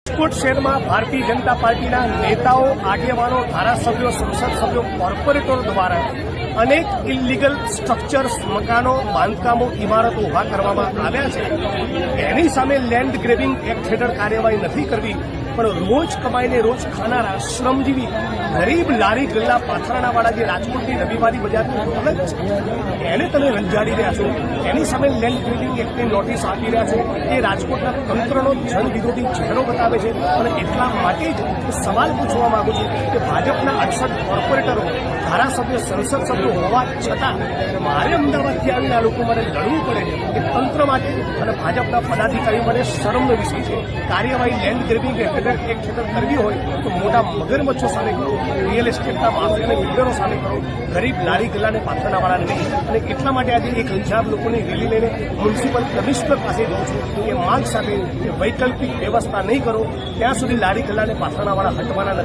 રાજકોટ શહેરમાં ભારતીય જનતા પાર્ટીના નેતાઓ, આગેવાનો, ધારાસભ્યો, સંસદ સભ્યો, કોર્પોરેટરો દ્વારા અનેક ઇલીગલ સ્ટ્રક્ચર્સ, મકાનો, બાંધકામો, ઇમારતો ઉભા કરવામાં આવ્યા છે. એની સામે લેન્ડ ગ્રેબિંગ એક્ટ હેઠળ કાર્યવાહી નથી કરવી, પણ રોજ કમાઈને રોજ ખાનારા શ્રમજીવી ગરીબ લારી ગલ્લા પાથરણાવાળા જે રાજકોટની રવિવારી બજારની દોલત છે એને તમે રંજાડી રહ્યા છો. એની સામે લેન્ડ ગ્રેબિંગ એક્ટની નોટિસ આપી રહ્યા છો. એ રાજકોટના તંત્રનો જનવિરોધી ચહેરો બતાવે છે. અને એટલા માટે જ સવાલ પૂછવા માંગુ છું કે ભાજપના 68 કોર્પોરેટરો, ધારાસભ્યો, સંસદ સભ્યો હોવા છતાં મારે અમદાવાદથી આવીને આ લોકો મારે લડવું પડે એ તંત્ર માટે અને ભાજપના પદાધિકારીઓ માટે શરમનો વિષય છે. કાર્યવાહી લેન્ડ ગ્રેબિંગ એક્ટ હેઠળ કરવી હોય તો મોટા મગરમચ્છો સામે કરો, રિયલ એસ્ટેટના માફિયા અને બિલ્ડરો સામે કરો, ગરીબ લારી ગલ્લાને પાથરણાવાળાને નહીં. અને એટલા માટે આજે 1000 લોકોની રેલી લઈને મ્યુનિસિપલ કમિશનર પાસે જઉં છું એ માંગ સાથે વૈકલ્પિક વ્યવસ્થા નહીં કરો ત્યાં સુધી લારી ગલ્લાને પાથરણાવાળા હટવાના નથી.